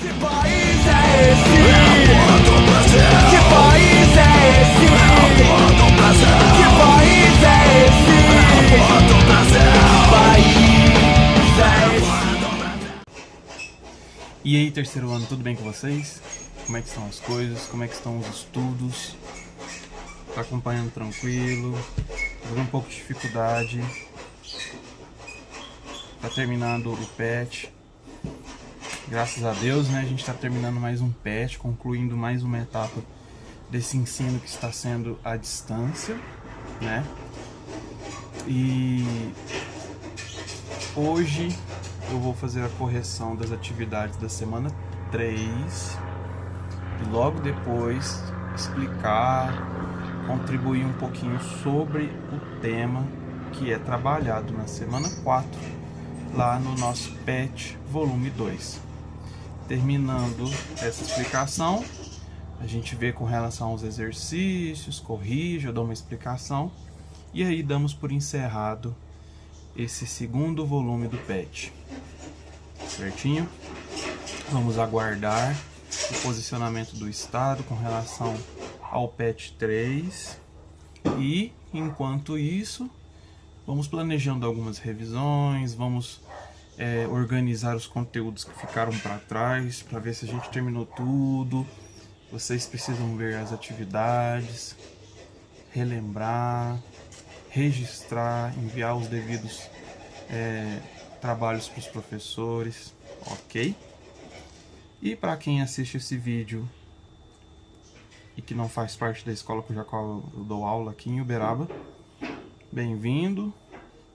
Que país é esse? Que país é esse? Que país é esse? Que país é esse? E aí, terceiro ano, tudo bem com vocês? Como é que estão as coisas? Como é que estão os estudos? Tá acompanhando tranquilo? Teve um pouco de dificuldade? Tá terminando o PET? Graças a Deus, né? A gente tá terminando mais um PET, concluindo mais uma etapa desse ensino que está sendo à distância, né? E hoje eu vou fazer a correção das atividades da semana 3 e logo depois explicar, contribuir um pouquinho sobre o tema que é trabalhado na semana 4 lá no nosso PET volume 2. Terminando essa explicação, a gente vê com relação aos exercícios, corrige, eu dou uma explicação e aí damos por encerrado esse segundo volume do PET. Certinho? Vamos aguardar o posicionamento do Estado com relação ao PET 3 e, enquanto isso, vamos planejando algumas revisões, vamos organizar os conteúdos que ficaram para trás, para ver se a gente terminou tudo. Vocês precisam ver as atividades, relembrar, registrar, enviar os devidos trabalhos para os professores, ok? E para quem assiste esse vídeo e que não faz parte da escola cuja qual eu dou aula aqui em Uberaba, bem-vindo.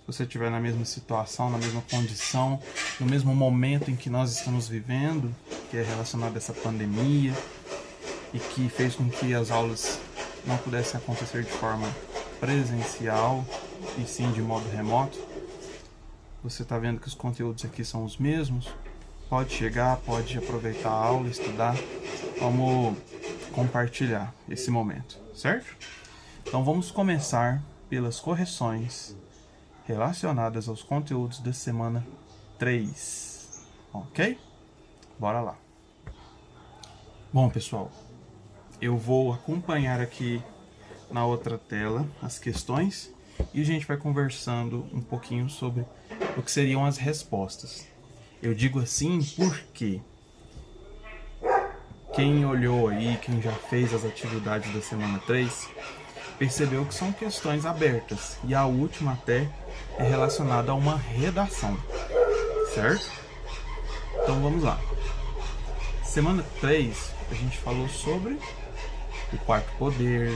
Se você estiver na mesma situação, na mesma condição, no mesmo momento em que nós estamos vivendo, que é relacionado a essa pandemia e que fez com que as aulas não pudessem acontecer de forma presencial e sim de modo remoto, você está vendo que os conteúdos aqui são os mesmos, pode chegar, pode aproveitar a aula, estudar, vamos compartilhar esse momento, certo? Então vamos começar pelas correções relacionadas aos conteúdos da semana 3, ok? Bora lá. Bom, pessoal, eu vou acompanhar aqui na outra tela as questões e a gente vai conversando um pouquinho sobre o que seriam as respostas. Eu digo assim porque quem olhou aí, quem já fez as atividades da semana 3, percebeu que são questões abertas e a última até é relacionada a uma redação, certo? Então vamos lá. Semana 3 a gente falou sobre o quarto poder,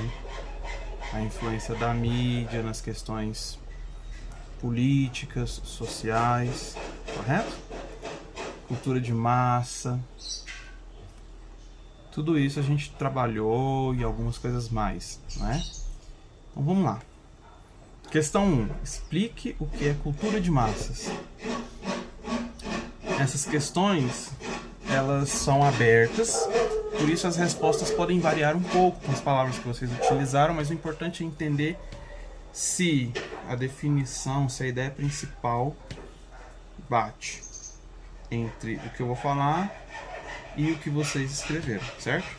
a influência da mídia nas questões políticas, sociais, correto? Cultura de massa. Tudo isso a gente trabalhou e algumas coisas mais, né? Então vamos lá. Questão 1. Explique o que é cultura de massas. Essas questões, elas são abertas, por isso as respostas podem variar um pouco com as palavras que vocês utilizaram, mas o importante é entender se a definição, se a ideia principal bate entre o que eu vou falar e o que vocês escreveram, certo?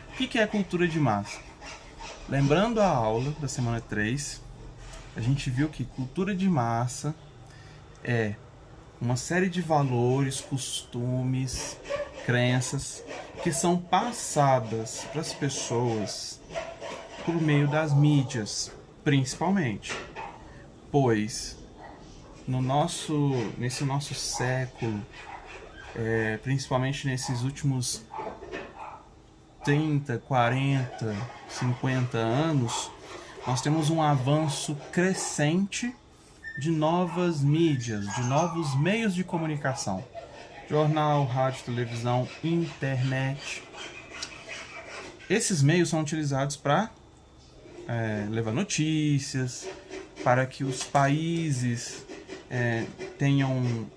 O que é cultura de massa? Lembrando a aula da semana 3, a gente viu que cultura de massa é uma série de valores, costumes, crenças que são passadas para as pessoas por meio das mídias, principalmente. Pois nesse nosso século, principalmente nesses últimos 30, 40, 50 anos, nós temos um avanço crescente de novas mídias, de novos meios de comunicação. Jornal, rádio, televisão, internet. Esses meios são utilizados para levar notícias, para que os países tenham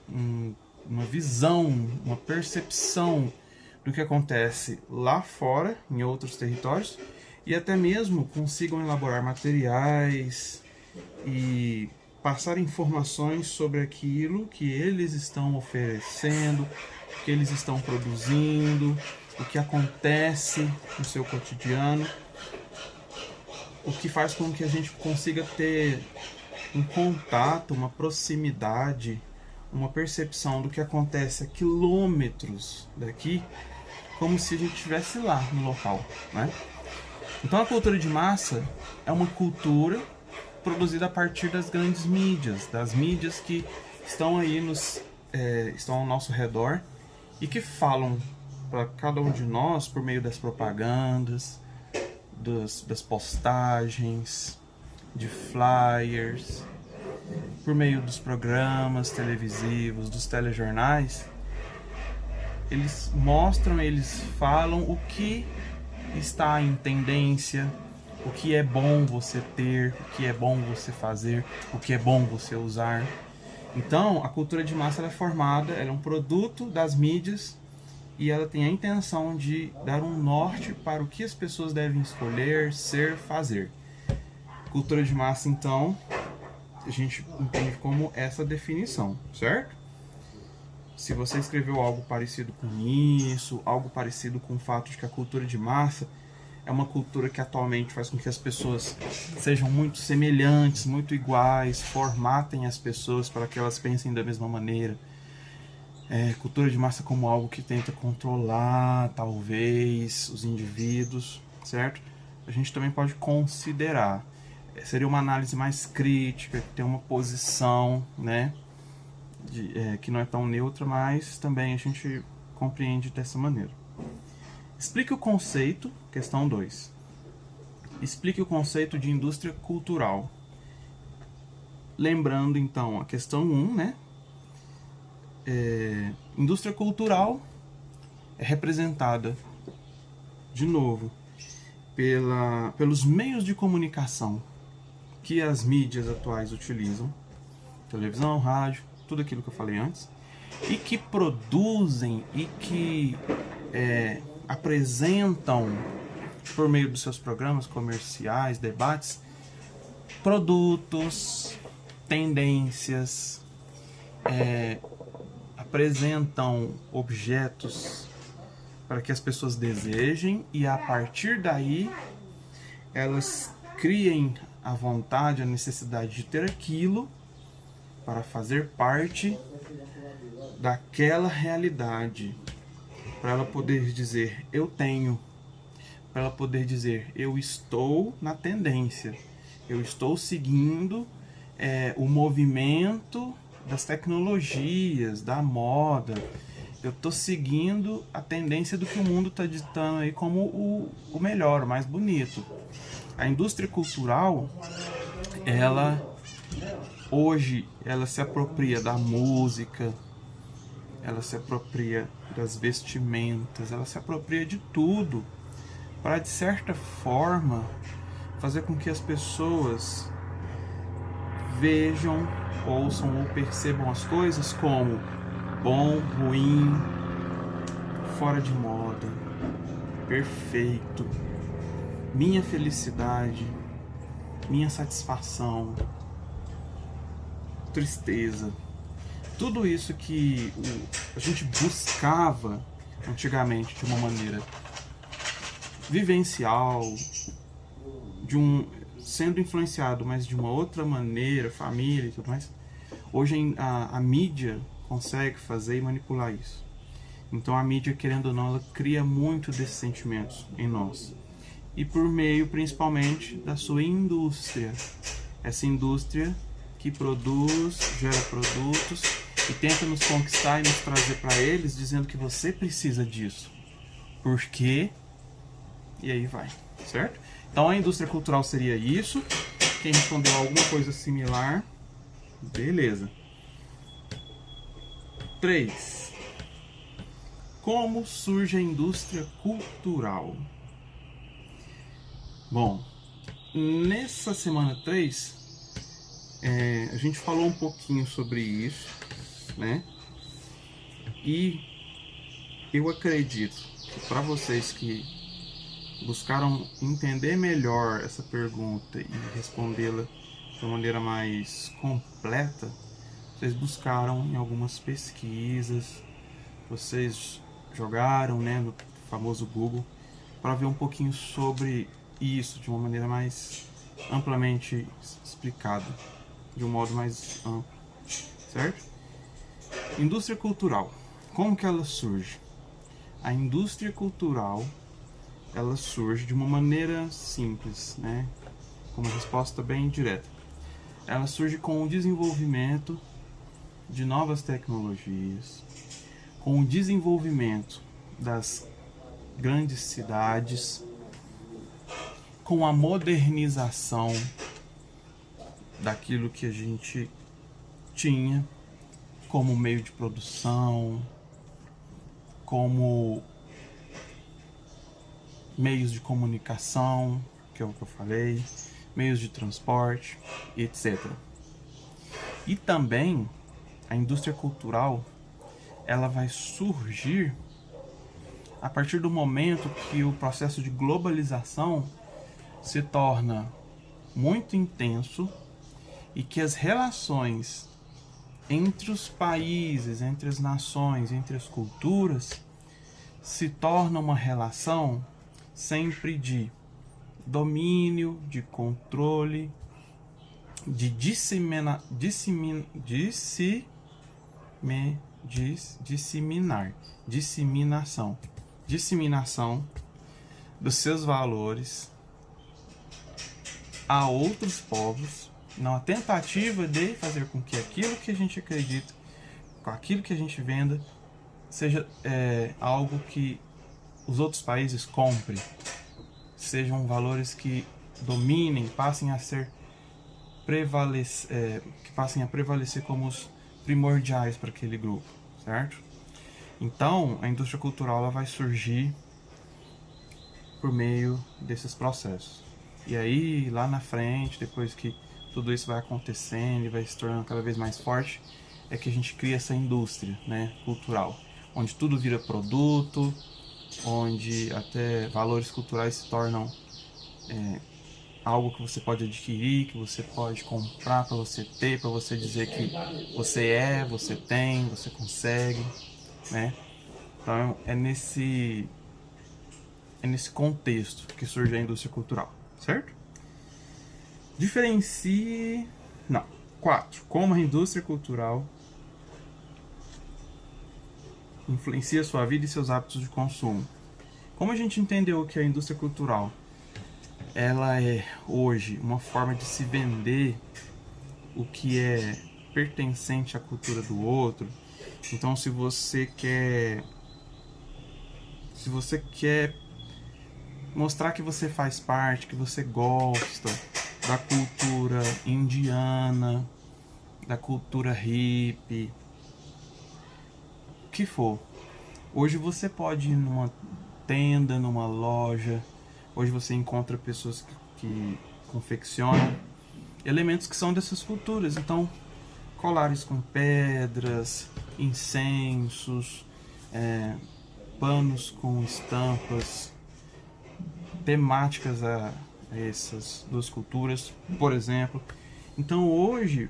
uma visão, uma percepção do que acontece lá fora, em outros territórios, e até mesmo consigam elaborar materiais e passar informações sobre aquilo que eles estão oferecendo, o que eles estão produzindo, o que acontece no seu cotidiano, o que faz com que a gente consiga ter um contato, uma proximidade, uma percepção do que acontece a quilômetros daqui, como se a gente estivesse lá no local, né? Então a cultura de massa é uma cultura produzida a partir das grandes mídias, das mídias que estão aí estão ao nosso redor e que falam para cada um de nós por meio das propagandas, das postagens, de flyers, por meio dos programas televisivos, dos telejornais. Eles mostram, eles falam o que está em tendência, o que é bom você ter, o que é bom você fazer, o que é bom você usar. Então, a cultura de massa ela é formada, ela é um produto das mídias e ela tem a intenção de dar um norte para o que as pessoas devem escolher, ser, fazer. Cultura de massa, então, a gente entende como essa definição, certo? Se você escreveu algo parecido com isso, algo parecido com o fato de que a cultura de massa é uma cultura que atualmente faz com que as pessoas sejam muito semelhantes, muito iguais, formatem as pessoas para que elas pensem da mesma maneira. Cultura de massa como algo que tenta controlar, talvez, os indivíduos, certo? A gente também pode considerar. Seria uma análise mais crítica, que tem uma posição, né? Que não é tão neutra, mas também a gente compreende dessa maneira. Explique o conceito, questão 2. Explique o conceito de indústria cultural. Lembrando, então, a questão 1, né? Indústria cultural é representada, de novo, pelos meios de comunicação que as mídias atuais utilizam, televisão, rádio, tudo aquilo que eu falei antes, e que produzem e que apresentam, por meio dos seus programas comerciais, debates, produtos, tendências, apresentam objetos para que as pessoas desejem e a partir daí elas criem a vontade, a necessidade de ter aquilo para fazer parte daquela realidade, para ela poder dizer eu tenho, para ela poder dizer eu estou na tendência, eu estou seguindo o movimento das tecnologias, da moda, eu estou seguindo a tendência do que o mundo está ditando aí como o melhor, o mais bonito. A indústria cultural, hoje ela se apropria da música, ela se apropria das vestimentas, ela se apropria de tudo para, de certa forma, fazer com que as pessoas vejam, ouçam ou percebam as coisas como bom, ruim, fora de moda, perfeito, minha felicidade, minha satisfação, tristeza. Tudo isso que a gente buscava antigamente de uma maneira vivencial, sendo influenciado, mas de uma outra maneira, família e tudo mais, hoje a mídia consegue fazer e manipular isso. Então a mídia, querendo ou não, ela cria muito desses sentimentos em nós. E por meio, principalmente, da sua indústria. Essa indústria que produz, gera produtos e tenta nos conquistar e nos trazer para eles, dizendo que você precisa disso. Por quê? E aí vai, certo? Então a indústria cultural seria isso. Quem respondeu alguma coisa similar, beleza. 3. Como surge a indústria cultural? Bom, nessa semana 3, a gente falou um pouquinho sobre isso, né? E eu acredito que para vocês que buscaram entender melhor essa pergunta e respondê-la de uma maneira mais completa, vocês buscaram em algumas pesquisas, vocês jogaram, né, no famoso Google, para ver um pouquinho sobre isso de uma maneira mais amplamente explicada, de um modo mais amplo, certo? Indústria cultural. Como que ela surge? A indústria cultural, ela surge de uma maneira simples, né? Com uma resposta bem direta. Ela surge com o desenvolvimento de novas tecnologias, com o desenvolvimento das grandes cidades, com a modernização daquilo que a gente tinha como meio de produção, como meios de comunicação, que é o que eu falei, meios de transporte, etc. E também a indústria cultural, ela vai surgir a partir do momento que o processo de globalização se torna muito intenso e que as relações entre os países, entre as nações, entre as culturas, se torna uma relação sempre de domínio, de controle, de disseminação dos seus valores a outros povos, na tentativa de fazer com que aquilo que a gente acredita, com aquilo que a gente venda, seja algo que os outros países comprem, sejam valores que dominem, passem a prevalecer como os primordiais para aquele grupo, certo? Então, a indústria cultural ela vai surgir por meio desses processos. E aí, lá na frente, depois que tudo isso vai acontecendo e vai se tornando cada vez mais forte, é que a gente cria essa indústria, né, cultural, onde tudo vira produto, onde até valores culturais se tornam algo que você pode adquirir, que você pode comprar para você ter, para você dizer que você tem, você consegue, né? Então é nesse contexto que surge a indústria cultural, certo? 4. Como a indústria cultural influencia sua vida e seus hábitos de consumo. Como a gente entendeu que a indústria cultural ela é hoje uma forma de se vender o que é pertencente à cultura do outro. Então, se você quer mostrar que você faz parte, que você gosta da cultura indiana, da cultura hippie, o que for. Hoje você pode ir numa tenda, numa loja, hoje você encontra pessoas que confeccionam elementos que são dessas culturas. Então, colares com pedras, incensos, panos com estampas temáticas a essas duas culturas, por exemplo. Então hoje,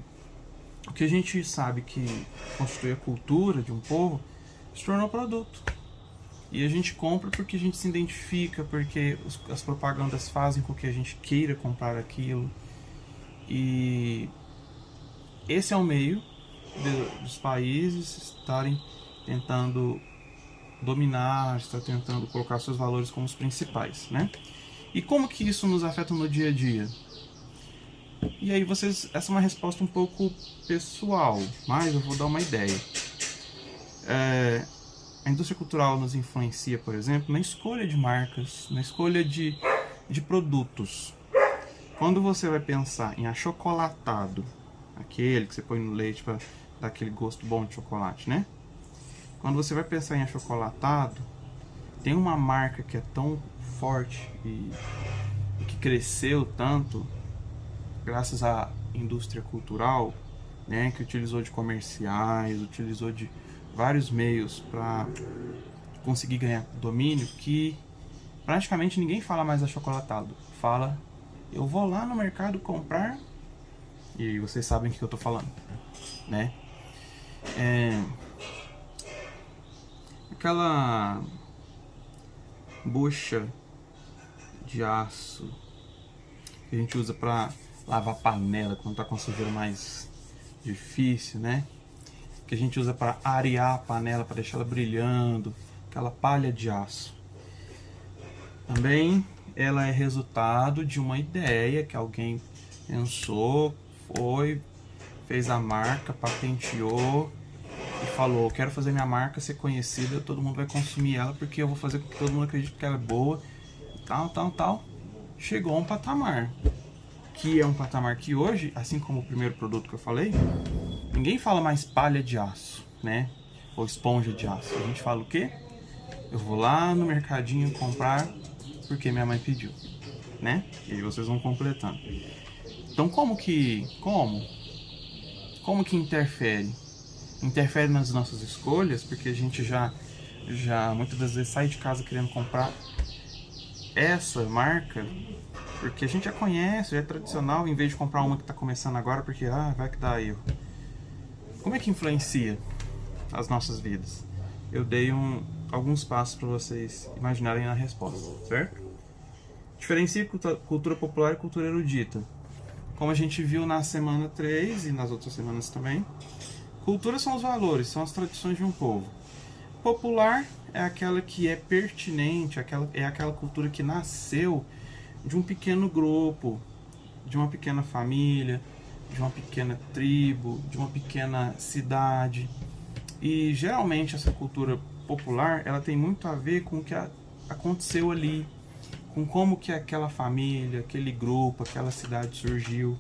o que a gente sabe que constitui a cultura de um povo se tornou produto. E a gente compra porque a gente se identifica, porque as propagandas fazem com que a gente queira comprar aquilo. E esse é o meio dos países estarem tentando dominar, estar tentando colocar seus valores como os principais, né? E como que isso nos afeta no dia a dia? E aí essa é uma resposta um pouco pessoal, mas eu vou dar uma ideia. A indústria cultural nos influencia, por exemplo, na escolha de marcas, na escolha de produtos. Quando você vai pensar em achocolatado, aquele que você põe no leite para dar aquele gosto bom de chocolate, né? Quando você vai pensar em achocolatado, tem uma marca que é tão forte e que cresceu tanto graças à indústria cultural, né, que utilizou de comerciais, utilizou de vários meios para conseguir ganhar domínio, que praticamente ninguém fala mais achocolatado. Fala, eu vou lá no mercado comprar, e vocês sabem o que eu tô falando, né? aquela bucha de aço que a gente usa para lavar panela quando tá com sujeira mais difícil, né? Que a gente usa para arear a panela, para deixar ela brilhando, aquela palha de aço. Também ela é resultado de uma ideia que alguém pensou, fez a marca, patenteou e falou: quero fazer minha marca ser conhecida, todo mundo vai consumir ela porque eu vou fazer com que todo mundo acredite que ela é boa, tal. Chegou a um patamar, que é um patamar que hoje, assim como o primeiro produto que eu falei, ninguém fala mais palha de aço, né? Ou esponja de aço. A gente fala o quê? Eu vou lá no mercadinho comprar porque minha mãe pediu, né? E aí vocês vão completando. Então como que interfere? Interfere nas nossas escolhas, porque a gente já muitas das vezes sai de casa querendo comprar essa marca, porque a gente já conhece, já é tradicional, em vez de comprar uma que está começando agora, porque vai que dá erro. Como é que influencia as nossas vidas? Eu dei alguns passos para vocês imaginarem a resposta, certo? Diferencia cultura popular e cultura erudita. Como a gente viu na semana 3 e nas outras semanas também, cultura são os valores, são as tradições de um povo. Popular é aquela que é pertinente, é aquela cultura que nasceu de um pequeno grupo, de uma pequena família, de uma pequena tribo, de uma pequena cidade. E geralmente essa cultura popular, ela tem muito a ver com o que aconteceu ali, com como que aquela família, aquele grupo, aquela cidade surgiu.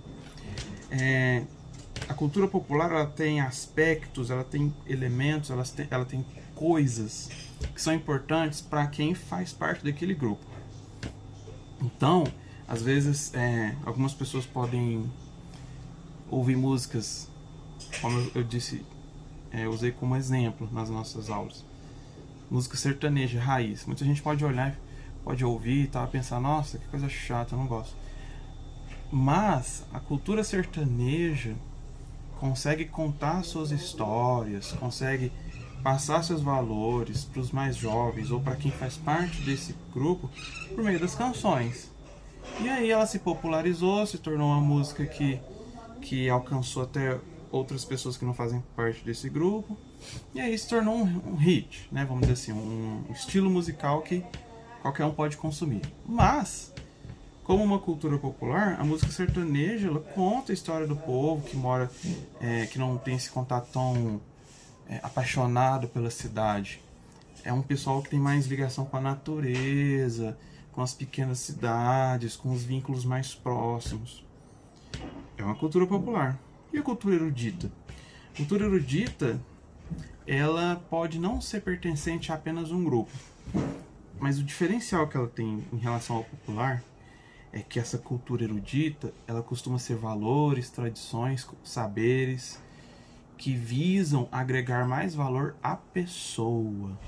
A cultura popular, ela tem aspectos, ela tem elementos, ela tem coisas que são importantes para quem faz parte daquele grupo. Então, às vezes, algumas pessoas podem ouvir músicas, como eu disse, usei como exemplo nas nossas aulas, música sertaneja, raiz. Muita gente pode olhar, pode ouvir e pensar: nossa, que coisa chata, eu não gosto. Mas a cultura sertaneja consegue contar suas histórias, consegue passar seus valores para os mais jovens ou para quem faz parte desse grupo por meio das canções. E aí ela se popularizou, se tornou uma música que alcançou até outras pessoas que não fazem parte desse grupo, e aí se tornou um hit, né? Vamos dizer assim, um estilo musical que qualquer um pode consumir. Mas, como uma cultura popular, a música sertaneja, ela conta a história do povo que mora, que não tem esse contato tão apaixonado pela cidade. É um pessoal que tem mais ligação com a natureza, com as pequenas cidades, com os vínculos mais próximos. É uma cultura popular. E a cultura erudita? A cultura erudita, ela pode não ser pertencente a apenas um grupo, mas o diferencial que ela tem em relação ao popular é que essa cultura erudita, ela costuma ser valores, tradições, saberes que visam agregar mais valor à pessoa.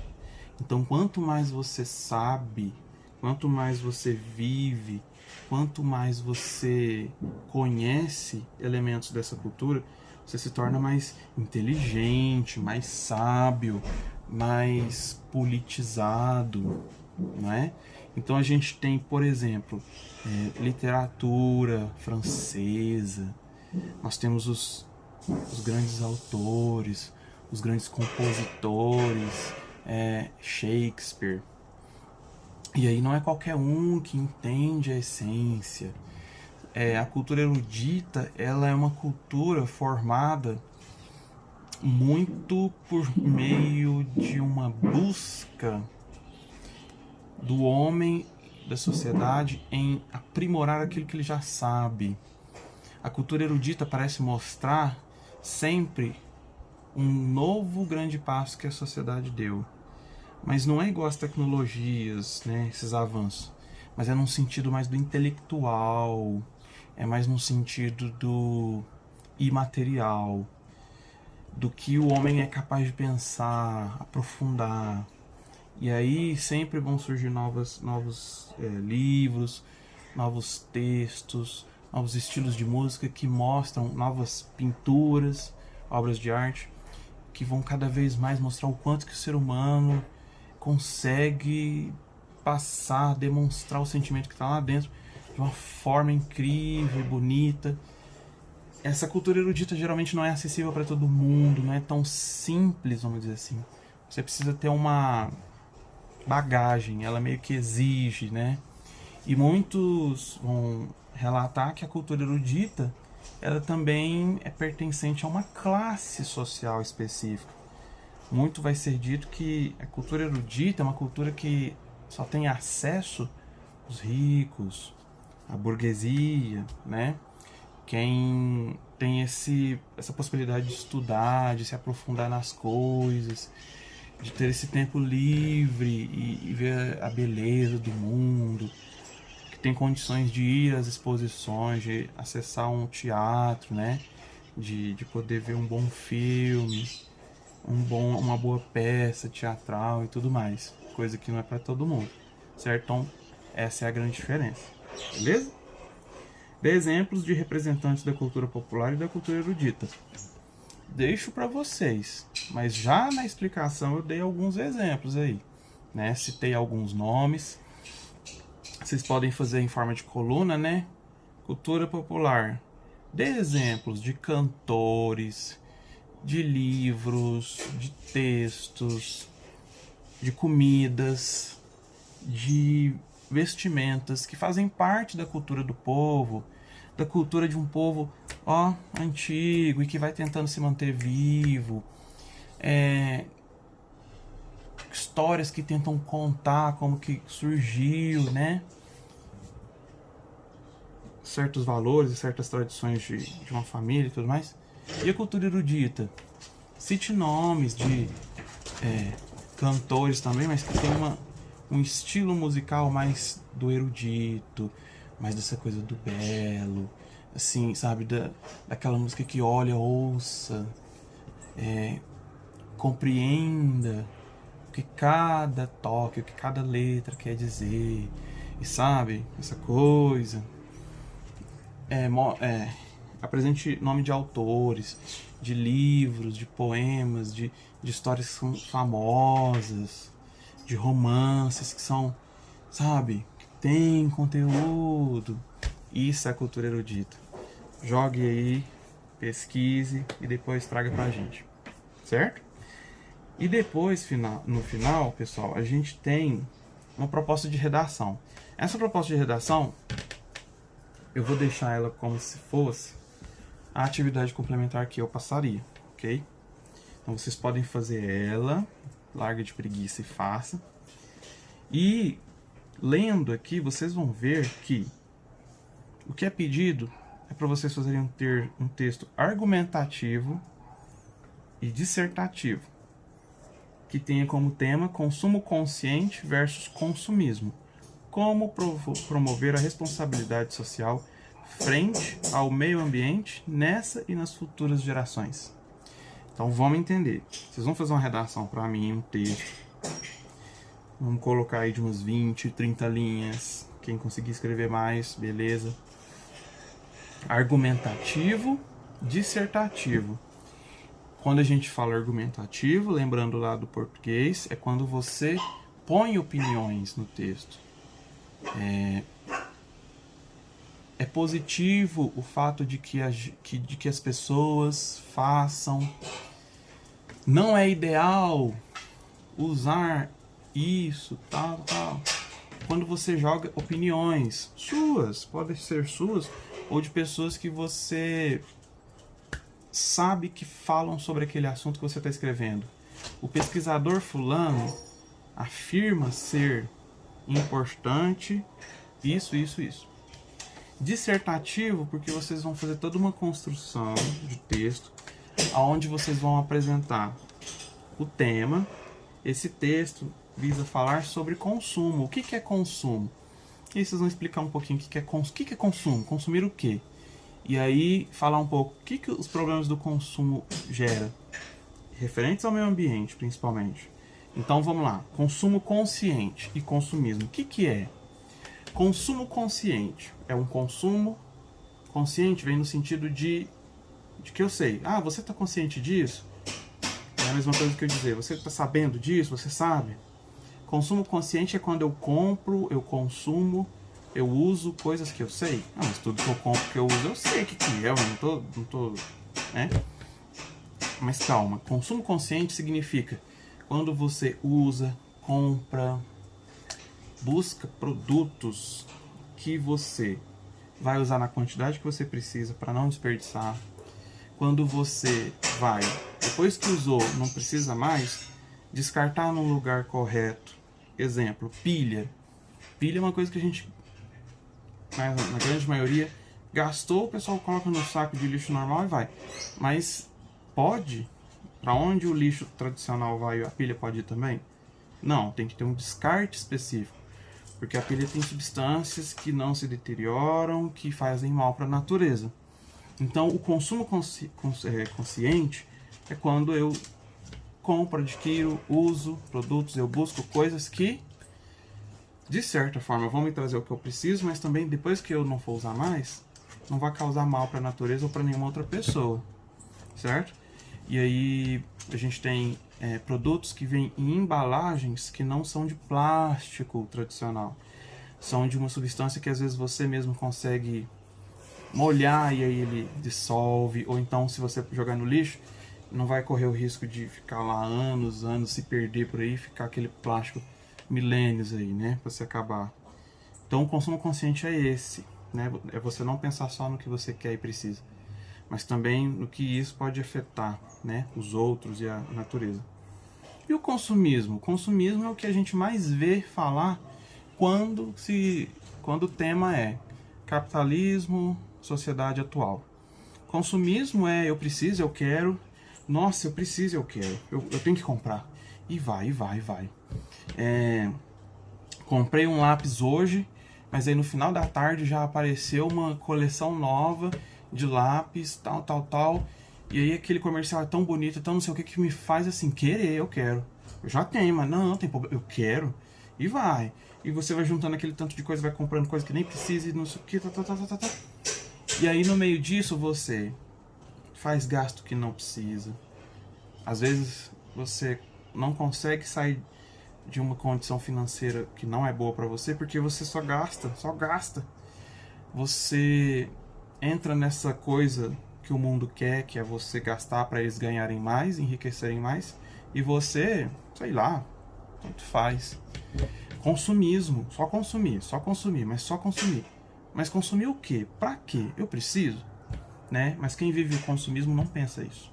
Então, quanto mais você sabe, quanto mais você vive, quanto mais você conhece elementos dessa cultura, você se torna mais inteligente, mais sábio, mais politizado, não é? Então a gente tem, por exemplo, literatura francesa, nós temos os grandes autores, os grandes compositores, Shakespeare. E aí não é qualquer um que entende a essência. A cultura erudita, ela é uma cultura formada muito por meio de uma busca do homem, da sociedade, em aprimorar aquilo que ele já sabe. A cultura erudita parece mostrar sempre um novo grande passo que a sociedade deu. Mas não é igual às tecnologias, né, esses avanços. Mas é num sentido mais do intelectual, é mais no sentido do imaterial, do que o homem é capaz de pensar, aprofundar. E aí sempre vão surgir novos livros, novos textos, novos estilos de música que mostram novas pinturas, obras de arte, que vão cada vez mais mostrar o quanto que o ser humano consegue passar, demonstrar o sentimento que está lá dentro de uma forma incrível e bonita. Essa cultura erudita geralmente não é acessível para todo mundo, não é tão simples, vamos dizer assim. Você precisa ter uma bagagem, ela meio que exige, né? E muitos vão relatar que a cultura erudita, ela também é pertencente a uma classe social específica. Muito vai ser dito que a cultura erudita é uma cultura que só tem acesso os ricos, a burguesia, né? Quem tem essa possibilidade de estudar, de se aprofundar nas coisas, de ter esse tempo livre e ver a beleza do mundo, que tem condições de ir às exposições, de acessar um teatro, né? De poder ver um bom filme, uma boa peça teatral e tudo mais. Coisa que não é para todo mundo, certo? Então, essa é a grande diferença, beleza? Dê exemplos de representantes da cultura popular e da cultura erudita. Deixo para vocês, mas já na explicação eu dei alguns exemplos aí, né? Citei alguns nomes. Vocês podem fazer em forma de coluna, né? Cultura popular. Dê exemplos de cantores, de livros, de textos, de comidas, de vestimentas que fazem parte da cultura do povo, da cultura de um povo antigo e que vai tentando se manter vivo. Histórias que tentam contar como que surgiu, né? Certos valores e certas tradições de uma família e tudo mais. E a cultura erudita? Cite nomes de cantores também, mas que tem um estilo musical mais do erudito, mais dessa coisa do belo, assim, sabe, daquela música que olha, ouça, compreenda o que cada toque, o que cada letra quer dizer, e sabe, essa coisa. Apresente nome de autores, de livros, de poemas, de histórias que são famosas, de romances que são, sabe, que tem conteúdo. Isso é cultura erudita. Jogue aí, pesquise e depois traga pra gente, certo? E depois, no final, pessoal, a gente tem uma proposta de redação. Essa proposta de redação, eu vou deixar ela como se fosse a atividade complementar que eu passaria, ok? Então vocês podem fazer ela, larga de preguiça e faça. E lendo aqui, vocês vão ver que o que é pedido é para vocês fazerem um texto argumentativo e dissertativo, que tenha como tema consumo consciente versus consumismo. Como promover a responsabilidade social frente ao meio ambiente nessa e nas futuras gerações. Então vamos entender. Vocês vão fazer uma redação para mim, um texto. Vamos colocar aí de umas 20, 30 linhas. Quem conseguir escrever mais, beleza. Argumentativo, dissertativo. Quando a gente fala argumentativo, lembrando lá do português, é quando você põe opiniões no texto. É positivo o fato de que as pessoas façam. Não é ideal usar isso, tal. Quando você joga opiniões suas, podem ser suas ou de pessoas que você sabe que falam sobre aquele assunto que você está escrevendo. O pesquisador fulano afirma ser importante isso. Dissertativo, porque vocês vão fazer toda uma construção de texto, onde vocês vão apresentar o tema. Esse texto visa falar sobre consumo. O que é consumo? E aí vocês vão explicar um pouquinho o que é consumo. Consumir o quê? E aí falar um pouco o que os problemas do consumo geram, referentes ao meio ambiente, principalmente. Então vamos lá. Consumo consciente e consumismo. O que é? Consumo consciente é um consumo consciente, vem no sentido de que eu sei. Você está consciente disso? É a mesma coisa que eu dizer. Você está sabendo disso? Você sabe? Consumo consciente é quando eu compro, eu consumo, eu uso coisas que eu sei. Ah, mas tudo que eu compro, que eu uso, eu sei o que é, eu não tô, né? Mas calma, consumo consciente significa quando você usa, compra, busca produtos que você vai usar na quantidade que você precisa para não desperdiçar. Quando você vai, depois que usou, não precisa mais, descartar no lugar correto. Exemplo, pilha. Pilha é uma coisa que a gente, na grande maioria, gastou, o pessoal coloca no saco de lixo normal e vai. Mas pode, para onde o lixo tradicional vai, a pilha pode ir também? Não, tem que ter um descarte específico. Porque a pilha tem substâncias que não se deterioram, que fazem mal para a natureza. Então, o consumo consciente é quando eu compro, adquiro, uso produtos, eu busco coisas que, de certa forma, vão me trazer o que eu preciso, mas também, depois que eu não for usar mais, não vai causar mal para a natureza ou para nenhuma outra pessoa, certo? E aí, a gente tem produtos que vêm em embalagens que não são de plástico tradicional. São de uma substância que às vezes você mesmo consegue molhar e aí ele dissolve, ou então se você jogar no lixo, não vai correr o risco de ficar lá anos, se perder por aí, ficar aquele plástico milênios aí, né, pra você acabar. Então o consumo consciente é esse, né, é você não pensar só no que você quer e precisa, mas também no que isso pode afetar, né, os outros e a natureza. E o consumismo? O consumismo é o que a gente mais vê falar quando o tema é capitalismo, sociedade atual. Consumismo é eu preciso, eu quero, nossa, eu preciso, eu quero, eu tenho que comprar. E vai. Comprei um lápis hoje, mas aí no final da tarde já apareceu uma coleção nova de lápis, tal. E aí aquele comercial é tão bonito, tão não sei o que me faz assim, querer, eu quero. Eu já tenho, mas não tem problema, eu quero. E vai. E você vai juntando aquele tanto de coisa, vai comprando coisa que nem precisa e não sei o que, tá. E aí no meio disso você faz gasto que não precisa. Às vezes você não consegue sair de uma condição financeira que não é boa para você porque você só gasta. Você entra nessa coisa que o mundo quer, que é você gastar para eles ganharem mais, enriquecerem mais, e você, sei lá, tanto faz. Consumismo, só consumir, mas só consumir. Mas consumir o quê? Pra quê? Eu preciso? Né? Mas quem vive o consumismo não pensa isso.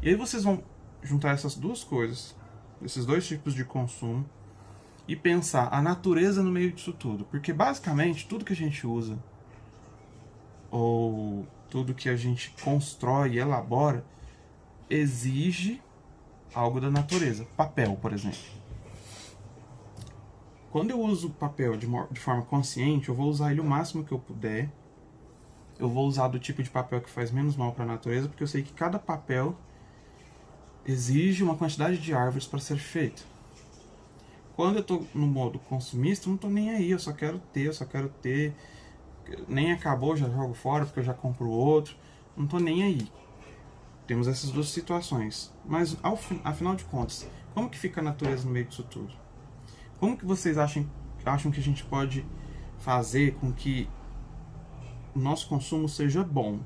E aí vocês vão juntar essas duas coisas, esses dois tipos de consumo, e pensar a natureza no meio disso tudo. Porque basicamente tudo que a gente usa, ou tudo que a gente constrói e elabora, exige algo da natureza. Papel, por exemplo. Quando eu uso papel de forma consciente, eu vou usar ele o máximo que eu puder. Eu vou usar do tipo de papel que faz menos mal para a natureza, porque eu sei que cada papel exige uma quantidade de árvores para ser feito. Quando eu estou no modo consumista, eu não estou nem aí, eu só quero ter. Nem acabou, já jogo fora porque eu já compro outro. Não estou nem aí. Temos essas duas situações. Mas, afinal de contas, como que fica a natureza no meio disso tudo? Como que vocês acham que a gente pode fazer com que o nosso consumo seja bom?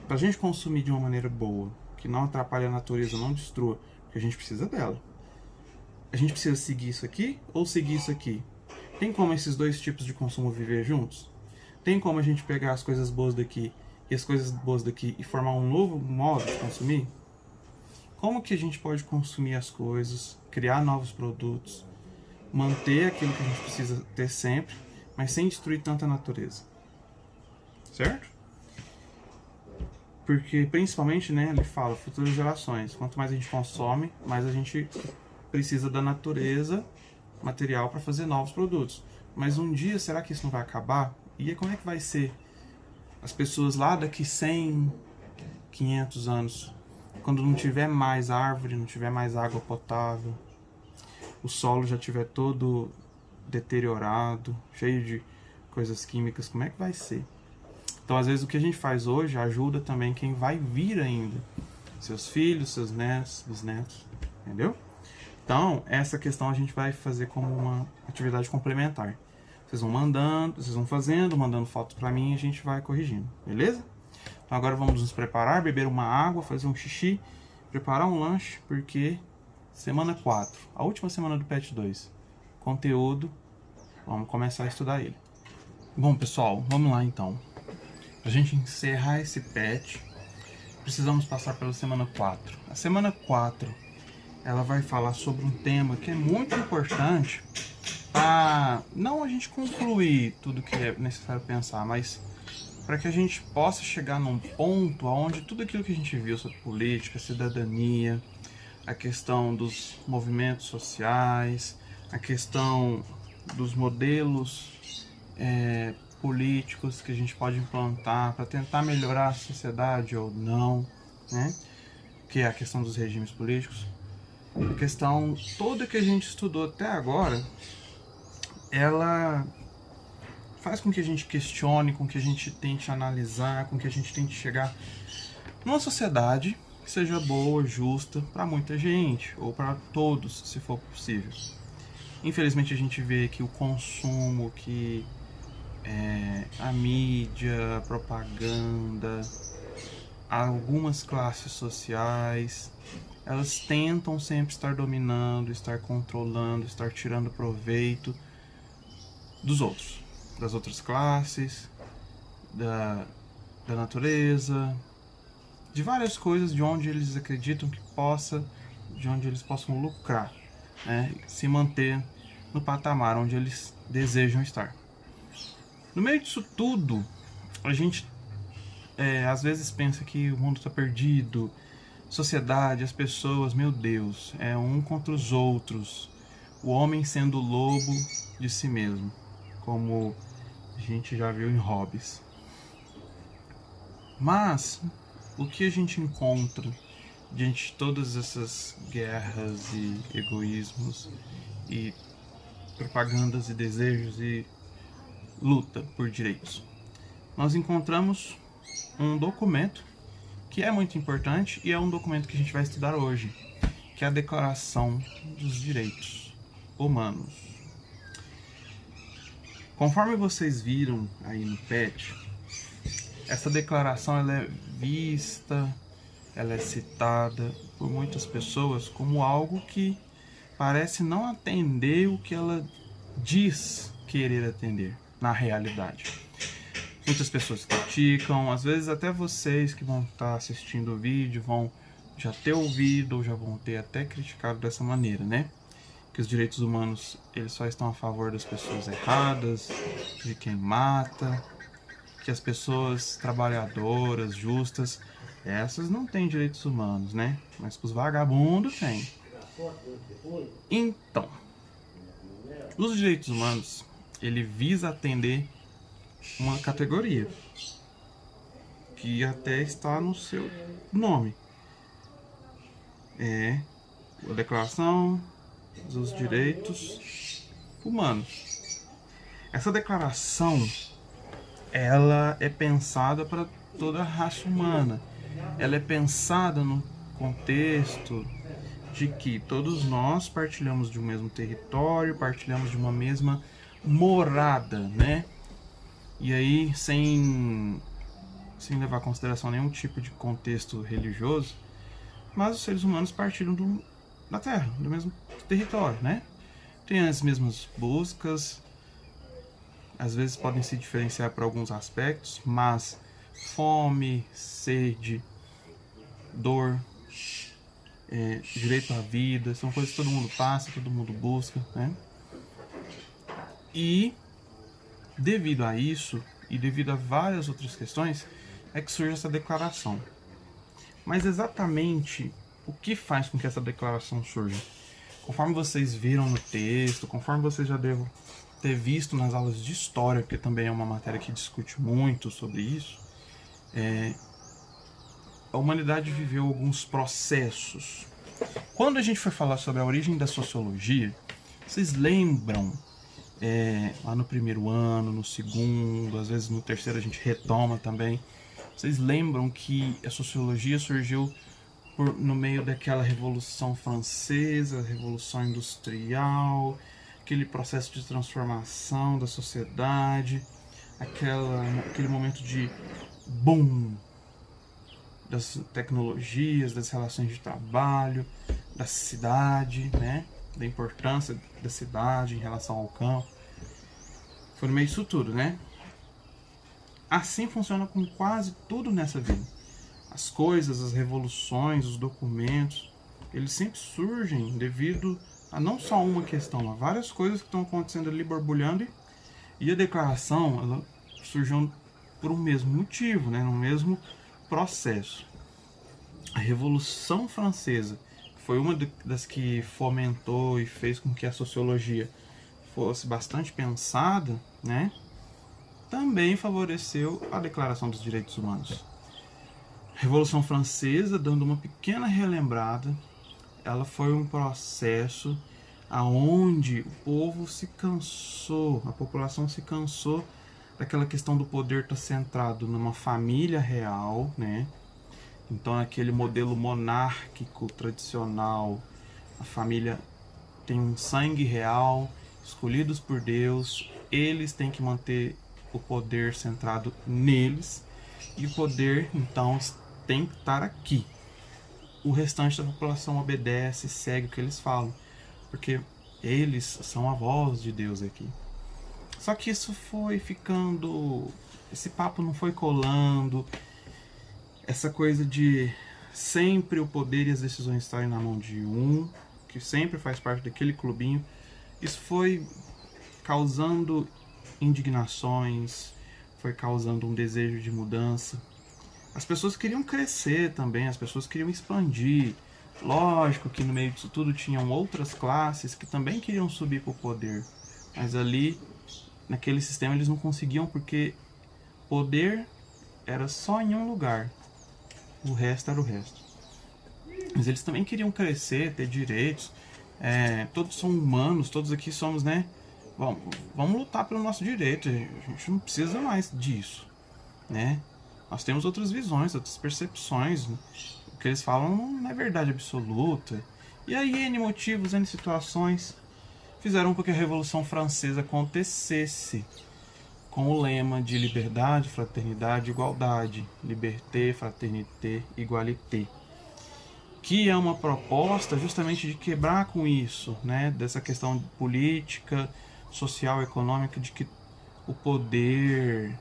Para a gente consumir de uma maneira boa, que não atrapalhe a natureza, não destrua, porque a gente precisa dela. A gente precisa seguir isso aqui ou seguir isso aqui? Tem como esses dois tipos de consumo viver juntos? Tem como a gente pegar as coisas boas daqui e as coisas boas daqui e formar um novo modo de consumir? Como que a gente pode consumir as coisas, criar novos produtos, manter aquilo que a gente precisa ter sempre, mas sem destruir tanta natureza? Certo? Porque, principalmente, né, ele fala, futuras gerações. Quanto mais a gente consome, mais a gente precisa da natureza material para fazer novos produtos. Mas um dia, será que isso não vai acabar? E aí, como é que vai ser as pessoas lá daqui 100, 500 anos, quando não tiver mais árvore, não tiver mais água potável, o solo já estiver todo deteriorado, cheio de coisas químicas, como é que vai ser? Então, às vezes, o que a gente faz hoje ajuda também quem vai vir ainda. Seus filhos, seus netos, bisnetos, entendeu? Então, essa questão a gente vai fazer como uma atividade complementar. Vocês vão mandando, vocês vão fazendo, mandando fotos pra mim e a gente vai corrigindo, beleza? Então agora vamos nos preparar, beber uma água, fazer um xixi, preparar um lanche, porque semana 4, a última semana do PET 2, conteúdo, vamos começar a estudar ele. Bom, pessoal, vamos lá então. Pra gente encerrar esse PET, precisamos passar pela semana 4. A semana 4, ela vai falar sobre um tema que é muito importante para não a gente concluir tudo que é necessário pensar, mas para que a gente possa chegar num ponto onde tudo aquilo que a gente viu sobre política, cidadania, a questão dos movimentos sociais, a questão dos modelos políticos que a gente pode implantar para tentar melhorar a sociedade ou não, né? Que é a questão dos regimes políticos. A questão toda que a gente estudou até agora, ela faz com que a gente questione, com que a gente tente analisar, com que a gente tente chegar numa sociedade que seja boa, justa para muita gente, ou para todos, se for possível. Infelizmente a gente vê que o consumo, que a mídia, a propaganda, algumas classes sociais, elas tentam sempre estar dominando, estar controlando, estar tirando proveito dos outros, das outras classes, da natureza, de várias coisas de onde eles acreditam que de onde eles possam lucrar, né? Se manter no patamar onde eles desejam estar. No meio disso tudo, a gente às vezes pensa que o mundo está perdido, sociedade, as pessoas, meu Deus, é um contra os outros, o homem sendo o lobo de si mesmo, como a gente já viu em Hobbes. Mas o que a gente encontra diante de todas essas guerras e egoísmos e propagandas e desejos e luta por direitos? Nós encontramos um documento que é muito importante e é um documento que a gente vai estudar hoje, que é a Declaração dos Direitos Humanos. Conforme vocês viram aí no PET, essa declaração ela é vista, ela é citada por muitas pessoas como algo que parece não atender o que ela diz querer atender na realidade. Muitas pessoas criticam, às vezes até vocês que vão estar assistindo o vídeo vão já ter ouvido ou já vão ter até criticado dessa maneira, né? Que os direitos humanos eles só estão a favor das pessoas erradas, de quem mata, que as pessoas trabalhadoras, justas, essas não têm direitos humanos, né? Mas que os vagabundos têm. Então, os direitos humanos, ele visa atender uma categoria que até está no seu nome. É a Declaração dos Direitos Humanos. Essa declaração, ela é pensada para toda a raça humana. Ela é pensada no contexto de que todos nós partilhamos de um mesmo território, partilhamos de uma mesma morada, né? E aí, sem levar em consideração nenhum tipo de contexto religioso, mas os seres humanos partilham da Terra, do mesmo território, né? Tem as mesmas buscas, às vezes podem se diferenciar por alguns aspectos, mas fome, sede, dor, direito à vida, são coisas que todo mundo passa, todo mundo busca, né? E devido a isso, e devido a várias outras questões, é que surge essa declaração. Mas exatamente o que faz com que essa declaração surja? Conforme vocês viram no texto, conforme vocês já devem ter visto nas aulas de história, porque também é uma matéria que discute muito sobre isso, a humanidade viveu alguns processos. Quando a gente foi falar sobre a origem da sociologia, vocês lembram, lá no primeiro ano, no segundo, às vezes no terceiro a gente retoma também, vocês lembram que a sociologia surgiu no meio daquela Revolução Francesa, Revolução Industrial, aquele processo de transformação da sociedade, aquele momento de boom das tecnologias, das relações de trabalho, da cidade, né? Da importância da cidade em relação ao campo. Foi no meio disso tudo, né? Assim funciona com quase tudo nessa vida. As coisas, as revoluções, os documentos, eles sempre surgem devido a não só uma questão, a várias coisas que estão acontecendo ali borbulhando, e a declaração, ela surgiu por um mesmo motivo, né? No mesmo processo. A Revolução Francesa foi uma das que fomentou e fez com que a sociologia fosse bastante pensada, né? Também favoreceu a Declaração dos Direitos Humanos. A Revolução Francesa, dando uma pequena relembrada, ela foi um processo aonde o povo se cansou, a população se cansou daquela questão do poder estar centrado numa família real, né? Então, aquele modelo monárquico tradicional, a família tem um sangue real, escolhidos por Deus, eles têm que manter o poder centrado neles, e o poder, então, tem que estar aqui. O restante da população obedece, segue o que eles falam, porque eles são a voz de Deus aqui. Só que isso foi ficando, esse papo não foi colando, essa coisa de sempre o poder e as decisões estarem na mão de um, que sempre faz parte daquele clubinho, isso foi causando indignações, foi causando um desejo de mudança. As pessoas queriam crescer também, as pessoas queriam expandir. Lógico que no meio disso tudo tinham outras classes que também queriam subir para o poder, mas ali, naquele sistema, eles não conseguiam, porque poder era só em um lugar, o resto era o resto. Mas eles também queriam crescer, ter direitos, todos são humanos, todos aqui somos, né? Bom, vamos lutar pelo nosso direito, a gente não precisa mais disso, né? Nós temos outras visões, outras percepções, né? O que eles falam não é verdade absoluta. E aí, N motivos, N situações fizeram com que a Revolução Francesa acontecesse com o lema de liberdade, fraternidade, igualdade, liberté, fraternité, égalité, que é uma proposta justamente de quebrar com isso, né? Dessa questão política, social, econômica, de que o poder,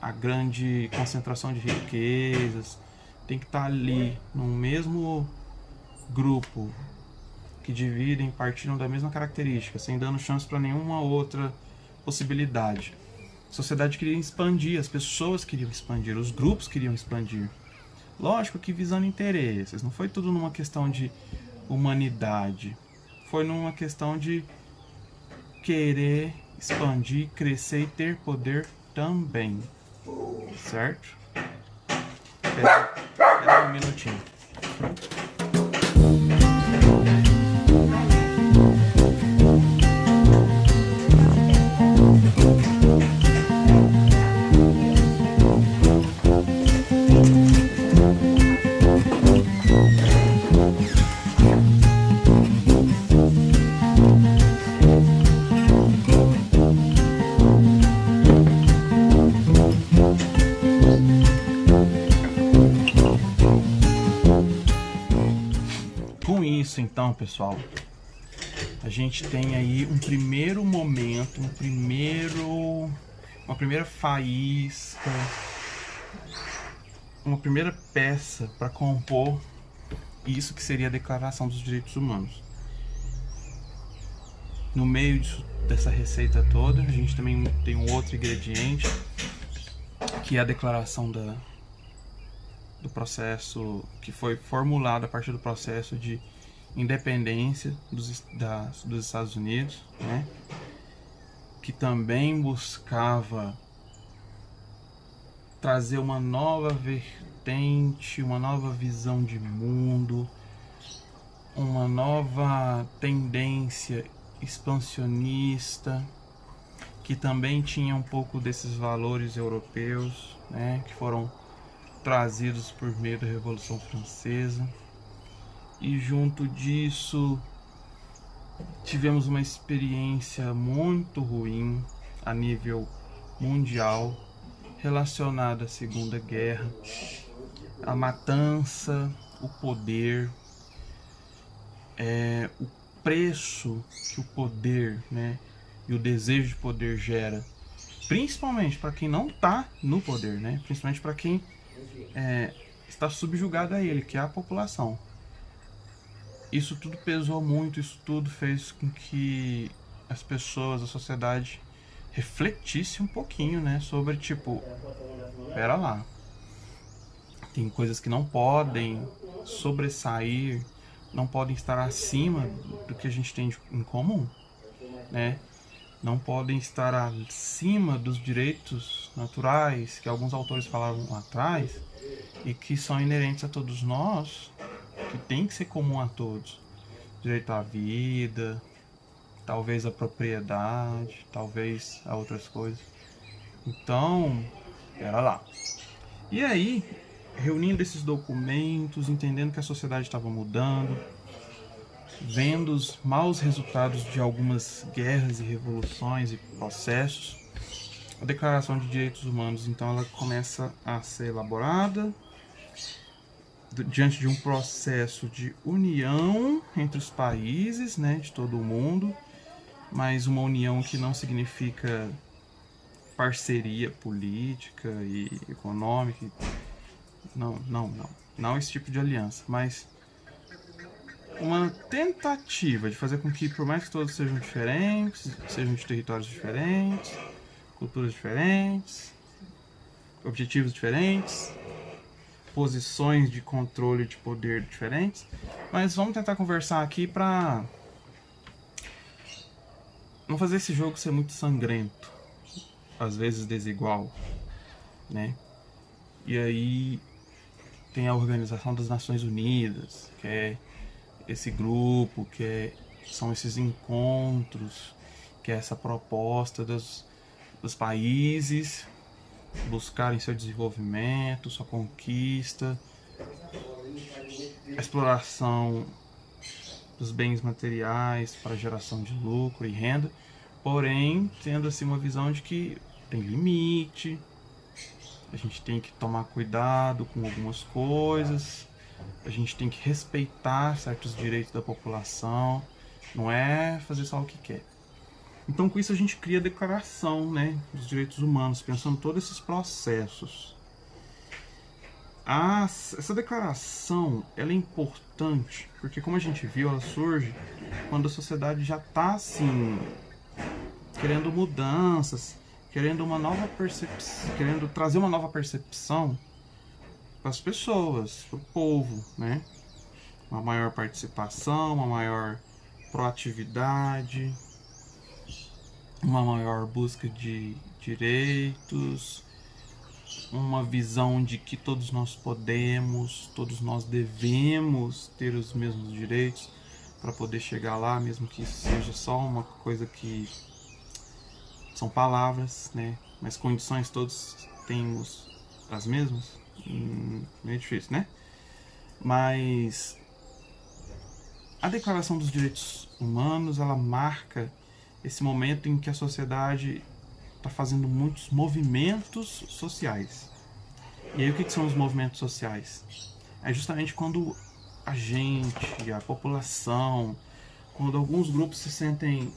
a grande concentração de riquezas, tem que estar ali, no mesmo grupo, que dividem, partilham da mesma característica, sem dando chance para nenhuma outra possibilidade. A sociedade queria expandir, as pessoas queriam expandir, os grupos queriam expandir. Lógico que visando interesses, não foi tudo numa questão de humanidade, foi numa questão de querer expandir, crescer e ter poder também, certo? Espera um minutinho. Então, pessoal, a gente tem aí um primeiro momento, uma primeira faísca, uma primeira peça para compor isso que seria a Declaração dos Direitos Humanos. No meio dessa receita toda, a gente também tem um outro ingrediente, que é a declaração do processo, que foi formulado a partir do processo de independência dos Estados Unidos, né? Que também buscava trazer uma nova vertente, uma nova visão de mundo, uma nova tendência expansionista, que também tinha um pouco desses valores europeus, né? Que foram trazidos por meio da Revolução Francesa. E junto disso tivemos uma experiência muito ruim a nível mundial relacionada à Segunda Guerra, a matança, o poder, o preço que o poder, né, e o desejo de poder gera, principalmente para quem não está no poder, né, principalmente para quem está subjugado a ele, que é a população. Isso tudo pesou muito, isso tudo fez com que as pessoas, a sociedade, refletisse um pouquinho, né, sobre tipo, pera lá, tem coisas que não podem sobressair, não podem estar acima do que a gente tem em comum, né? Não podem estar acima dos direitos naturais que alguns autores falaram lá atrás e que são inerentes a todos nós, que tem que ser comum a todos. Direito à vida, talvez a propriedade, talvez a outras coisas. Então, pera lá. E aí, reunindo esses documentos, entendendo que a sociedade estava mudando, vendo os maus resultados de algumas guerras e revoluções e processos, a Declaração de Direitos Humanos, então, ela começa a ser elaborada diante de um processo de união entre os países, né, de todo o mundo, mas uma união que não significa parceria política e econômica, não esse tipo de aliança, mas uma tentativa de fazer com que, por mais que todos sejam diferentes, sejam de territórios diferentes, culturas diferentes, objetivos diferentes, posições de controle de poder diferentes, mas vamos tentar conversar aqui para não fazer esse jogo ser muito sangrento, às vezes desigual, né? E aí tem a Organização das Nações Unidas, que é esse grupo, são esses encontros, que é essa proposta dos países buscarem seu desenvolvimento, sua conquista, a exploração dos bens materiais para geração de lucro e renda, porém tendo assim uma visão de que tem limite, a gente tem que tomar cuidado com algumas coisas, a gente tem que respeitar certos direitos da população, não é fazer só o que quer. Então com isso a gente cria a Declaração, né, dos Direitos Humanos, pensando em todos esses processos. Essa declaração, ela é importante, porque como a gente viu, ela surge quando a sociedade já está assim, querendo mudanças, querendo uma nova percepção, querendo trazer uma nova percepção para as pessoas, para o povo, né? Uma maior participação, uma maior proatividade, uma maior busca de direitos, uma visão de que todos nós podemos, todos nós devemos ter os mesmos direitos para poder chegar lá, mesmo que isso seja só uma coisa que são palavras, né? Mas condições todos temos as mesmas, meio difícil, né? Mas a Declaração dos Direitos Humanos, ela marca esse momento em que a sociedade está fazendo muitos movimentos sociais. E aí o que são os movimentos sociais? É justamente quando a gente, a população, quando alguns grupos se sentem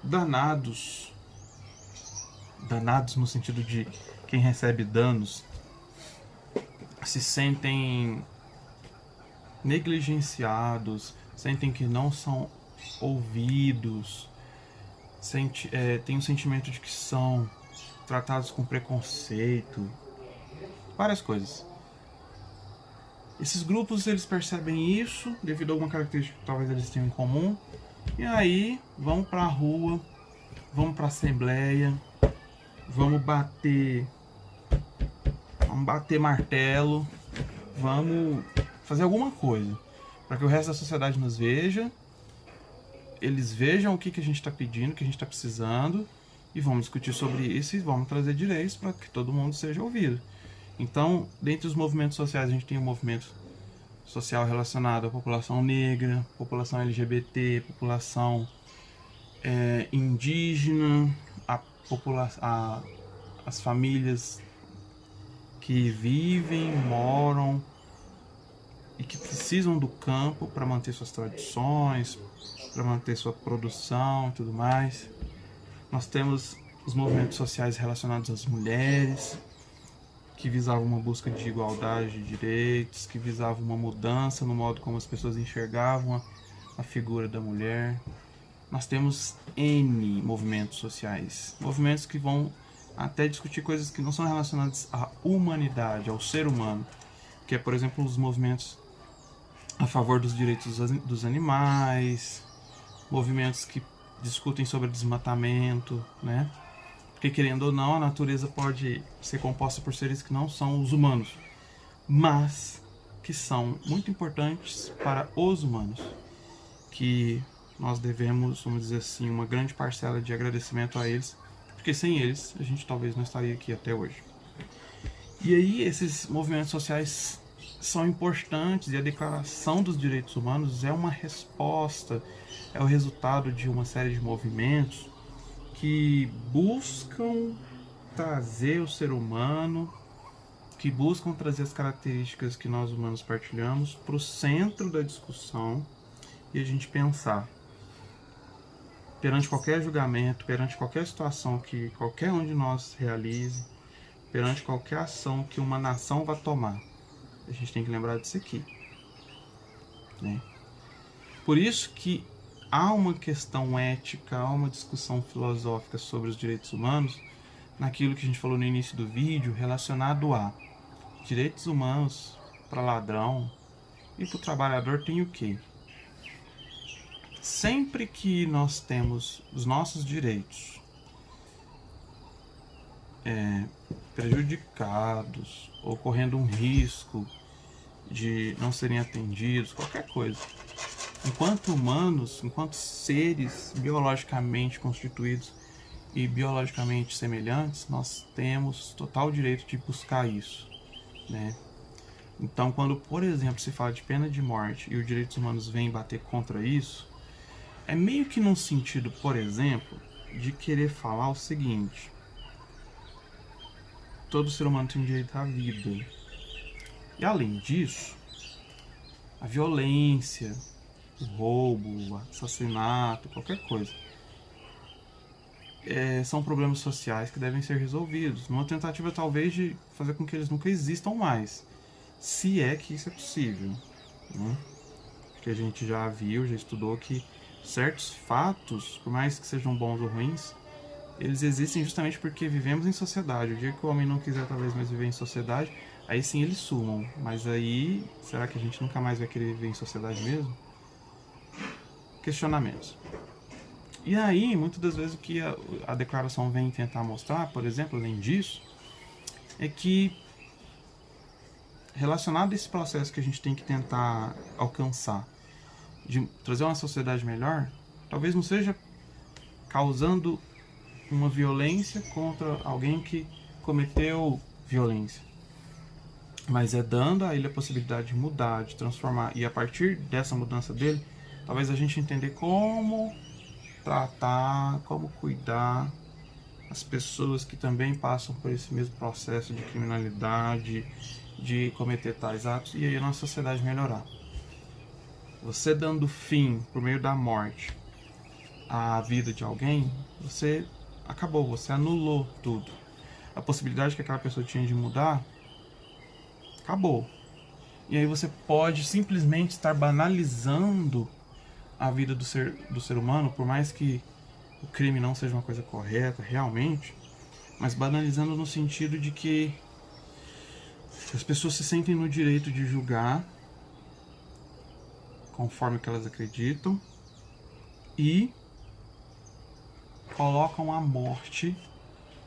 danados no sentido de quem recebe danos, se sentem negligenciados, sentem que não são ouvidos, tem um sentimento de que são tratados com preconceito, várias coisas. Esses grupos, eles percebem isso devido a alguma característica que talvez eles tenham em comum, e aí vão pra rua, vão pra assembleia, vamos bater martelo, vamos fazer alguma coisa para que o resto da sociedade nos veja, eles vejam o que a gente está pedindo, o que a gente está precisando, e vamos discutir sobre isso e vamos trazer direitos para que todo mundo seja ouvido. Então, dentre os movimentos sociais, a gente tem o movimento social relacionado à população negra, população LGBT, população indígena, as famílias que vivem, moram e que precisam do campo para manter suas tradições, para manter sua produção e tudo mais. Nós temos os movimentos sociais relacionados às mulheres, que visavam uma busca de igualdade de direitos, que visavam uma mudança no modo como as pessoas enxergavam a figura da mulher. Nós temos N movimentos sociais, movimentos que vão até discutir coisas que não são relacionadas à humanidade, ao ser humano, que é, por exemplo, os movimentos a favor dos direitos dos animais, movimentos que discutem sobre desmatamento, né? Porque, querendo ou não, a natureza pode ser composta por seres que não são os humanos, mas que são muito importantes para os humanos, que nós devemos, vamos dizer assim, uma grande parcela de agradecimento a eles, porque sem eles a gente talvez não estaria aqui até hoje. E aí esses movimentos sociais são importantes, e a Declaração dos Direitos Humanos é uma resposta, é o resultado de uma série de movimentos que buscam trazer o ser humano, que buscam trazer as características que nós humanos partilhamos para o centro da discussão e a gente pensar perante qualquer julgamento, perante qualquer situação que qualquer um de nós realize, perante qualquer ação que uma nação vá tomar. A gente tem que lembrar disso aqui, né? Por isso que há uma questão ética, há uma discussão filosófica sobre os direitos humanos, naquilo que a gente falou no início do vídeo, relacionado a direitos humanos para ladrão e para o trabalhador tem o quê? Sempre que nós temos os nossos direitos prejudicados, ou correndo um risco de não serem atendidos, qualquer coisa, enquanto humanos, enquanto seres biologicamente constituídos e biologicamente semelhantes, nós temos total direito de buscar isso, né? Então, quando, por exemplo, se fala de pena de morte e os direitos humanos vêm bater contra isso, é meio que num sentido, por exemplo, de querer falar o seguinte: todo ser humano tem direito à vida. E além disso, a violência, o roubo, o assassinato, qualquer coisa, são problemas sociais que devem ser resolvidos, numa tentativa talvez de fazer com que eles nunca existam mais, se é que isso é possível, né? Porque a gente já viu, já estudou que certos fatos, por mais que sejam bons ou ruins, eles existem justamente porque vivemos em sociedade. O dia que o homem não quiser talvez mais viver em sociedade, aí sim eles sumam. Mas aí, será que a gente nunca mais vai querer viver em sociedade mesmo? Questionamentos. E aí, muitas das vezes o que a declaração vem tentar mostrar, por exemplo, além disso, é que relacionado a esse processo que a gente tem que tentar alcançar, de trazer uma sociedade melhor, talvez não seja causando uma violência contra alguém que cometeu violência, mas é dando a ele a possibilidade de mudar, de transformar, e a partir dessa mudança dele, talvez a gente entender como tratar, como cuidar as pessoas que também passam por esse mesmo processo de criminalidade, de cometer tais atos, e aí a nossa sociedade melhorar. Você dando fim, por meio da morte, à vida de alguém, você acabou, você anulou tudo. A possibilidade que aquela pessoa tinha de mudar, acabou. E aí você pode simplesmente estar banalizando a vida do ser humano, por mais que o crime não seja uma coisa correta, realmente, mas banalizando no sentido de que as pessoas se sentem no direito de julgar conforme o que elas acreditam e colocam a morte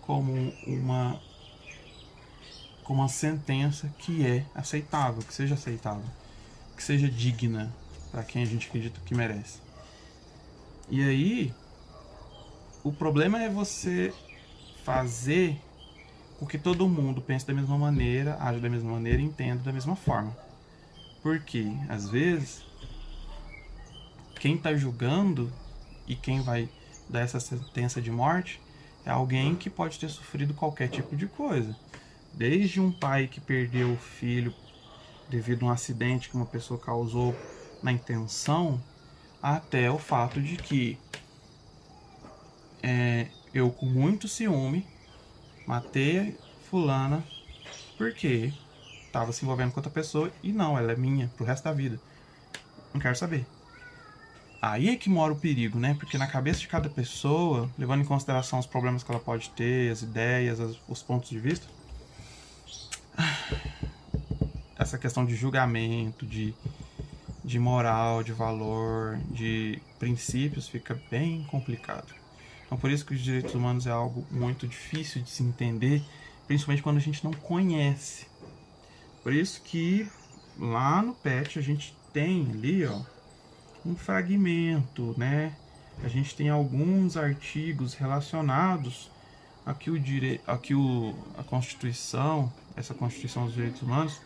como uma sentença que é aceitável, que seja digna para quem a gente acredita que merece. E aí O problema é você fazer com que todo mundo pense da mesma maneira, age da mesma maneira e entenda da mesma forma. Porque, às vezes, quem está julgando e quem vai dar essa sentença de morte é alguém que pode ter sofrido qualquer tipo de coisa. Desde um pai que perdeu o filho devido a um acidente que uma pessoa causou na intenção, até o fato de que eu, com muito ciúme, matei fulana porque estava se envolvendo com outra pessoa e não, ela é minha pro resto da vida. Não quero saber. Aí é que mora o perigo, né? Porque na cabeça de cada pessoa, levando em consideração os problemas que ela pode ter, as ideias, os pontos de vista, essa questão de julgamento, de moral, de valor, de princípios fica bem complicado. Então por isso que os direitos humanos é algo muito difícil de se entender, principalmente quando a gente não conhece. Por isso que lá no PET a gente tem ali, ó, um fragmento, né? A gente tem alguns artigos relacionados a que a Constituição, essa Constituição dos Direitos Humanos,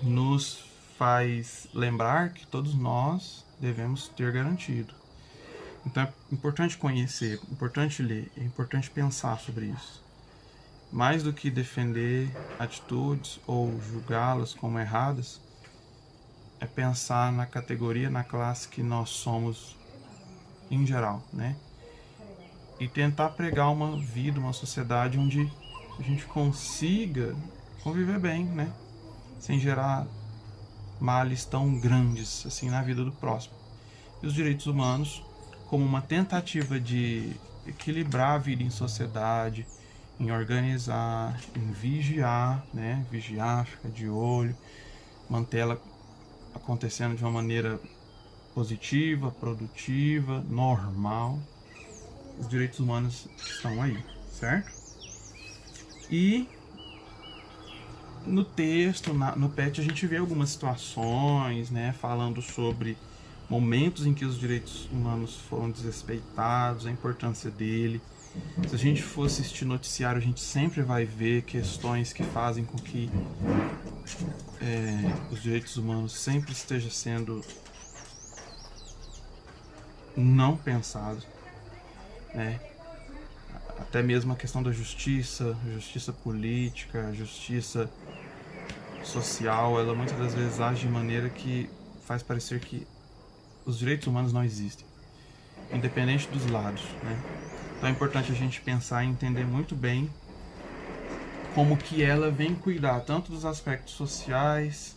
nos faz lembrar que todos nós devemos ter garantido. Então é importante conhecer, é importante ler, é importante pensar sobre isso. Mais do que defender atitudes ou julgá-las como erradas, é pensar na categoria, na classe que nós somos em geral, né? E tentar pregar uma vida, uma sociedade onde a gente consiga conviver bem, né? Sem gerar males tão grandes assim na vida do próximo. E os direitos humanos como uma tentativa de equilibrar a vida em sociedade, em organizar, em vigiar, né? Vigiar, ficar de olho, mantê-la acontecendo de uma maneira positiva, produtiva, normal. Os direitos humanos estão aí, certo? E no texto, no PET, a gente vê algumas situações, né, falando sobre momentos em que os direitos humanos foram desrespeitados, a importância dele. Se a gente for assistir noticiário, a gente sempre vai ver questões que fazem com que os direitos humanos sempre estejam sendo não pensados, né? Até mesmo a questão da justiça política, justiça social, ela muitas das vezes age de maneira que faz parecer que os direitos humanos não existem, independente dos lados, né? Então é importante a gente pensar e entender muito bem como que ela vem cuidar tanto dos aspectos sociais,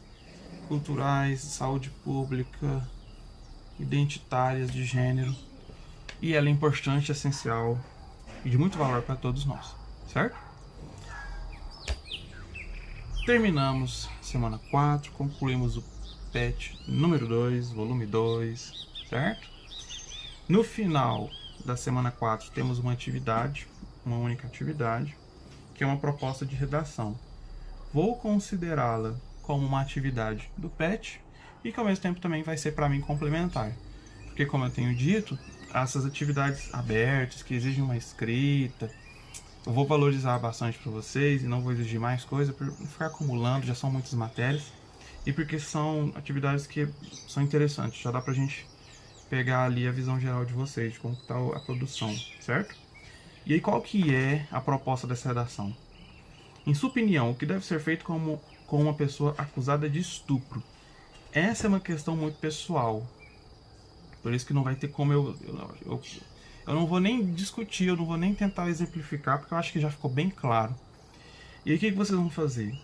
culturais, de saúde pública, identitárias, de gênero, e ela é importante, essencial e de muito valor para todos nós, certo? Terminamos semana 4, concluímos o PET número 2, volume 2, certo? No final da semana 4 temos uma atividade, uma única atividade, que é uma proposta de redação. Vou considerá-la como uma atividade do PET e que ao mesmo tempo também vai ser para mim complementar. Porque, como eu tenho dito, essas atividades abertas que exigem uma escrita, eu vou valorizar bastante para vocês e não vou exigir mais coisa para não ficar acumulando, já são muitas matérias e porque são atividades que são interessantes, já dá pra gente pegar ali a visão geral de vocês, de como está a produção, certo? E aí qual que é a proposta dessa redação? Em sua opinião, o que deve ser feito com uma pessoa acusada de estupro? Essa é uma questão muito pessoal, por isso que não vai ter como eu não vou nem discutir, eu não vou nem tentar exemplificar, porque eu acho que já ficou bem claro. E aí o que vocês vão fazer?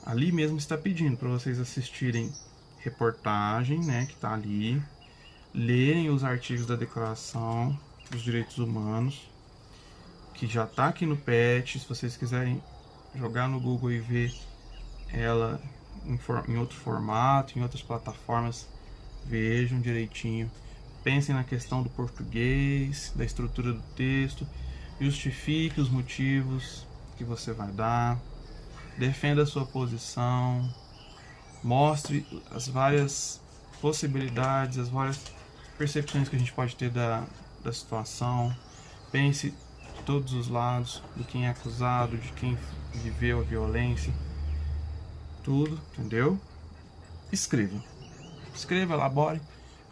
Ali mesmo está pedindo para vocês assistirem reportagem, né, que está ali, lerem os artigos da Declaração dos Direitos Humanos, que já está aqui no PET. Se vocês quiserem jogar no Google e ver ela em outro formato, em outras plataformas, vejam direitinho. Pensem na questão do português, da estrutura do texto, justifique os motivos que você vai dar, defenda a sua posição, mostre as várias possibilidades, as várias percepções que a gente pode ter da situação. pense de todos os lados, de quem é acusado, de quem viveu a violência, tudo, entendeu? Escreva, elabore,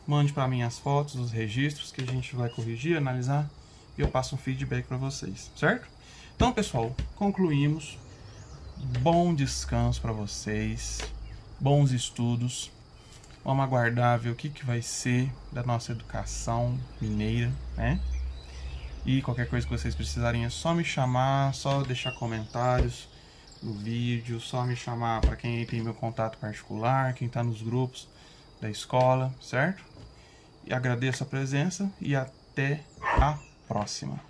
mande para mim as fotos, os registros que a gente vai corrigir, analisar e eu passo um feedback para vocês, certo? Então, pessoal, concluímos. Bom descanso para vocês, bons estudos. Vamos aguardar ver o que vai ser da nossa educação mineira, né? E qualquer coisa que vocês precisarem é só me chamar, só deixar comentários no vídeo, só me chamar para quem tem meu contato particular, quem está nos grupos da escola, certo? E agradeço a presença e até a próxima.